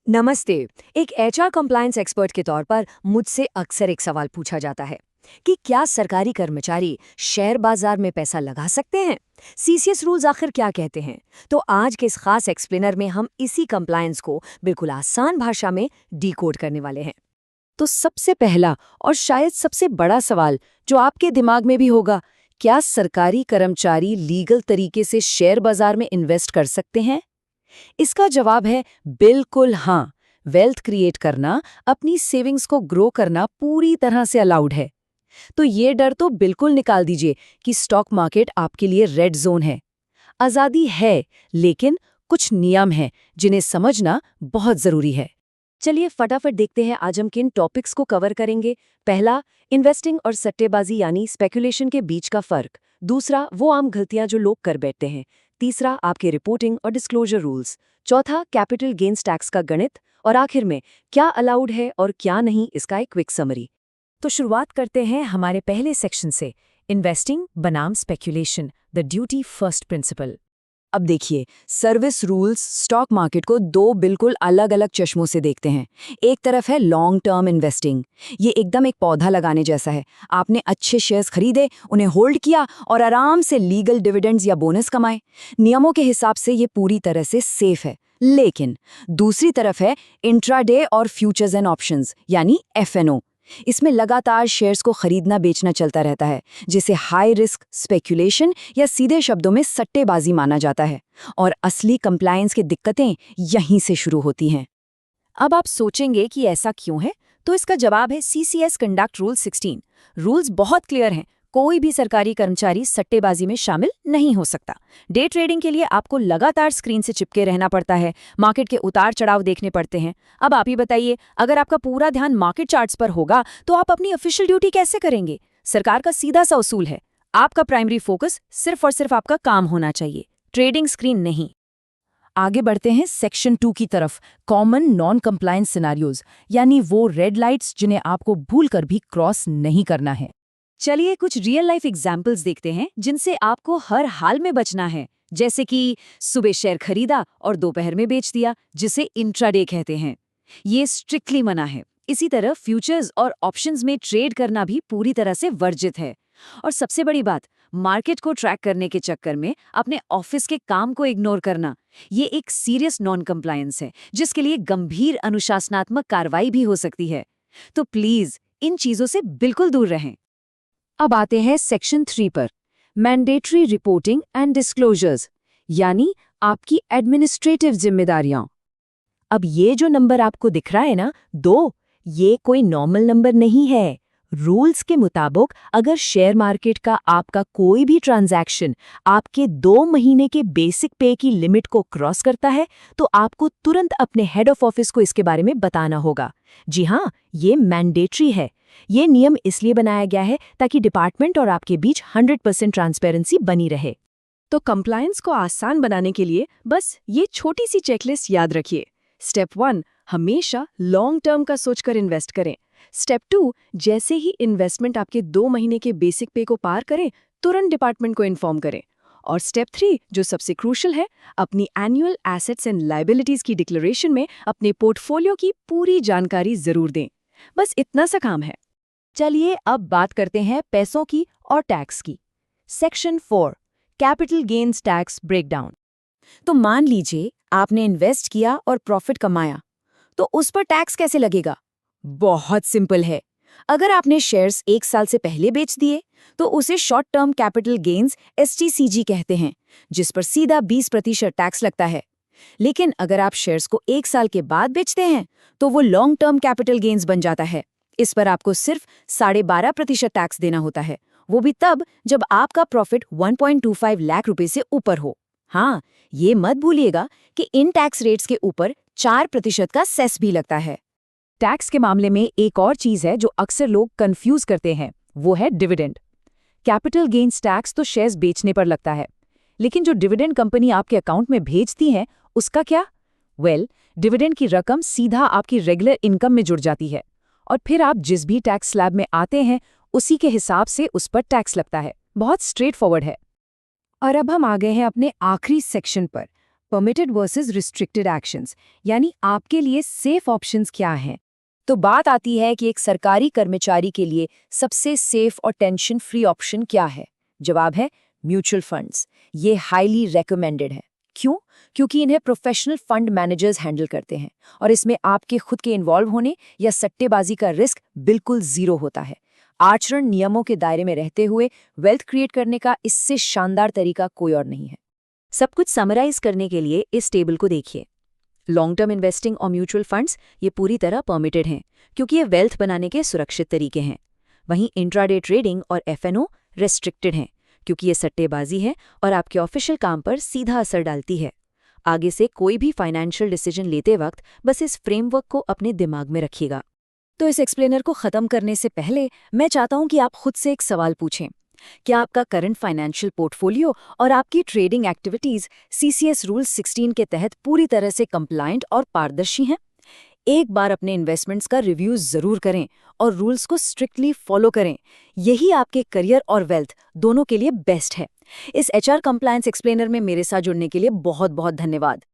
नमस्ते। एक HR compliance expert के तौर पर मुझसे अक्सर एक सवाल पूछा जाता है कि क्या सरकारी कर्मचारी शेयर बाजार में पैसा लगा सकते हैं। सीसीएस रूल्स आखिर क्या कहते हैं। तो आज के इस खास एक्सप्लेनर में हम इसी कंप्लायंस को बिल्कुल आसान भाषा में डिकोड करने वाले हैं। तो सबसे पहला और शायद सबसे बड़ा सवाल जो आपके दिमाग में भी होगा, क्या सरकारी कर्मचारी लीगल तरीके से शेयर बाजार में इन्वेस्ट कर सकते हैं? इसका जवाब है बिल्कुल हाँ। वेल्थ क्रिएट करना, अपनी सेविंग्स को ग्रो करना पूरी तरह से अलाउड है। तो ये डर तो बिल्कुल निकाल दीजिए कि स्टॉक मार्केट आपके लिए रेड जोन है। आज़ादी है, लेकिन कुछ नियम हैं जिन्हें समझना बहुत ज़रूरी है। चलिए फटाफट देखते हैं आज हम किन टॉपिक्स को कवर करेंगे। पहला, इन्वेस्टिंग और सट्टेबाजी यानी स्पेकुलेशन के बीच का फर्क। दूसरा, वो आम गलतियां जो लोग कर बैठते हैं। तीसरा, आपके रिपोर्टिंग और डिस्क्लोजर रूल्स। चौथा, कैपिटल गेन्स टैक्स का गणित। और आखिर में क्या अलाउड है और क्या नहीं, इसका एक क्विक समरी। तो शुरुआत करते हैं हमारे पहले सेक्शन से, इन्वेस्टिंग बनाम speculation, the duty first principle. अब देखिए, सर्विस रूल्स स्टॉक मार्केट को दो बिल्कुल अलग अलग चश्मों से देखते हैं। एक तरफ है लॉन्ग टर्म इन्वेस्टिंग। ये एकदम एक पौधा लगाने जैसा है। आपने अच्छे शेयर्स खरीदे, उन्हें होल्ड किया और आराम से लीगल डिविडेंड्स या बोनस कमाए। नियमों के हिसाब से ये पूरी तरह से सेफ है। लेकिन दूसरी तरफ है इंट्राडे और फ्यूचर्स एंड ऑप्शंस यानी एफएनओ। इसमें लगातार शेयर्स को खरीदना बेचना चलता रहता है, जिसे हाई रिस्क स्पेक्यूलेशन या सीधे शब्दों में सट्टेबाजी माना जाता है। और असली कंप्लायंस की दिक्कतें यहीं से शुरू होती हैं। अब आप सोचेंगे कि ऐसा क्यों है, तो इसका जवाब है सीसीएस कंडक्ट रूल 16। रूल्स बहुत क्लियर हैं। कोई भी सरकारी कर्मचारी सट्टेबाजी में शामिल नहीं हो सकता। डे ट्रेडिंग के लिए आपको लगातार स्क्रीन से चिपके रहना पड़ता है, मार्केट के उतार चढ़ाव देखने पड़ते हैं। अब आप ही बताइए, अगर आपका पूरा ध्यान मार्केट चार्ट्स पर होगा तो आप अपनी ऑफिशियल ड्यूटी कैसे करेंगे? सरकार का सीधा सा उसूल है, आपका प्राइमरी फोकस सिर्फ और सिर्फ आपका काम होना चाहिए, ट्रेडिंग स्क्रीन नहीं। आगे बढ़ते हैं सेक्शन 2 की तरफ, कॉमन नॉन कंप्लायंस सिनेरियोज, यानी वो रेड लाइट्स जिन्हें आपको भूलकर भी क्रॉस नहीं करना है। चलिए कुछ रियल लाइफ एग्जाम्पल्स देखते हैं जिनसे आपको हर हाल में बचना है। जैसे कि सुबह शेयर खरीदा और दोपहर में बेच दिया, जिसे इंट्राडे कहते हैं। ये स्ट्रिक्टली मना है। इसी तरह फ्यूचर्स और ऑप्शंस में ट्रेड करना भी पूरी तरह से वर्जित है। और सबसे बड़ी बात, मार्केट को ट्रैक करने के चक्कर में अपने ऑफिस के काम को इग्नोर करना, ये एक सीरियस नॉन कंप्लायंस है, जिसके लिए गंभीर अनुशासनात्मक कार्रवाई भी हो सकती है। तो प्लीज इन चीजों से बिल्कुल दूर रहें। अब आते हैं सेक्शन 3 पर, मैंडेटरी रिपोर्टिंग एंड डिस्क्लोजर्स, यानी आपकी एडमिनिस्ट्रेटिव जिम्मेदारियां। अब ये जो नंबर आपको दिख रहा है ना, 2, ये कोई नॉर्मल नंबर नहीं है। रूल्स के मुताबिक अगर शेयर मार्केट का आपका कोई भी ट्रांजैक्शन आपके 2 महीने के बेसिक पे की लिमिट को क्रॉस करता है, तो आपको तुरंत अपने हेड ऑफ ऑफिस को इसके बारे में बताना होगा। जी हाँ, ये मैंडेटरी है। ये नियम इसलिए बनाया गया है ताकि डिपार्टमेंट और आपके बीच 100% ट्रांसपेरेंसी बनी रहे। तो कंप्लायंस को आसान बनाने के लिए बस ये छोटी सी चेकलिस्ट याद रखिए। स्टेप 1, हमेशा लॉन्ग टर्म का सोचकर इन्वेस्ट करें। स्टेप 2, जैसे ही इन्वेस्टमेंट आपके 2 महीने के बेसिक पे को पार करें, तुरंत डिपार्टमेंट को इन्फॉर्म करें। और स्टेप 3, जो सबसे क्रूशियल है, अपनी एनुअल एसेट्स एंड लायबिलिटीज की डिक्लेरेशन में अपने पोर्टफोलियो की पूरी जानकारी जरूर दें। बस इतना सा काम है। चलिए अब बात करते हैं पैसों की और टैक्स की। Section 4, capital gains tax breakdown. तो मान लीजिए आपने इन्वेस्ट किया और प्रॉफिट कमाया, तो उस पर टैक्स कैसे लगेगा? बहुत सिंपल है। अगर आपने शेयर्स 1 साल से पहले बेच दिए, तो उसे short term capital gains STCG कहते हैं, जिस पर सीधा 20% टैक्स लगता है। लेकिन अगर आप शेयर्स को 1 साल के बाद बेचते हैं, तो वो लॉन्ग टर्म कैपिटल गेन्स बन जाता है। इस पर आपको सिर्फ 12.5% टैक्स देना होता है, वो भी तब जब आपका प्रॉफिट 1.25 लाख रुपए से ऊपर हो। हाँ, ये मत भूलिएगा कि इन टैक्स रेट्स के ऊपर 4% का सेस भी लगता है। टैक्स के मामले में एक और चीज है जो अक्सर लोग कंफ्यूज करते हैं, वो है डिविडेंड। कैपिटल गेन्स टैक्स तो शेयर्स बेचने पर लगता है, लेकिन जो डिविडेंड कंपनी आपके अकाउंट में भेजती है, उसका क्या? डिविडेंड की रकम सीधा आपकी रेगुलर इनकम में जुड़ जाती है और फिर आप जिस भी टैक्स स्लैब में आते हैं, उसी के हिसाब से उस पर टैक्स लगता है। बहुत स्ट्रेट फॉरवर्ड है। और अब हम आ गए हैं अपने आखिरी सेक्शन पर, परमिटेड वर्सेस रिस्ट्रिक्टेड एक्शंस, यानी आपके लिए सेफ ऑप्शंस क्या हैं। तो बात आती है कि एक सरकारी कर्मचारी के लिए सबसे सेफ और टेंशन फ्री ऑप्शन क्या है। जवाब है म्यूचुअल फंड्स। ये हाईली रेकमेंडेड है। क्यों? क्योंकि इन्हें प्रोफेशनल फंड मैनेजर्स हैंडल करते हैं और इसमें आपके खुद के इन्वॉल्व होने या सट्टेबाजी का रिस्क बिल्कुल जीरो होता है। आचरण नियमों के दायरे में रहते हुए वेल्थ क्रिएट करने का इससे शानदार तरीका कोई और नहीं है। सब कुछ समराइज करने के लिए इस टेबल को देखिए। लॉन्ग टर्म इन्वेस्टिंग और म्यूचुअल फंड्स ये पूरी तरह परमिटेड हैं क्योंकि ये वेल्थ बनाने के सुरक्षित तरीके हैं। वहीं इंट्राडे ट्रेडिंग और एफएनओ रेस्ट्रिक्टेड हैं क्योंकि ये सट्टेबाजी है और आपके ऑफिशियल काम पर सीधा असर डालती है। आगे से कोई भी फाइनेंशियल डिसीजन लेते वक्त बस इस फ्रेमवर्क को अपने दिमाग में रखिएगा। तो इस एक्सप्लेनर को खत्म करने से पहले मैं चाहता हूं कि आप खुद से एक सवाल पूछें। क्या आपका करंट फाइनेंशियल पोर्टफोलियो और आपकी ट्रेडिंग एक्टिविटीज सीसीएस रूल 16 के तहत पूरी तरह से कंप्लायंट और पारदर्शी हैं? एक बार अपने इन्वेस्टमेंट्स का रिव्यू जरूर करें और रूल्स को स्ट्रिक्टली फॉलो करें। यही आपके करियर और वेल्थ दोनों के लिए बेस्ट है। इस एचआर कंप्लायंस एक्सप्लेनर में मेरे साथ जुड़ने के लिए बहुत बहुत धन्यवाद।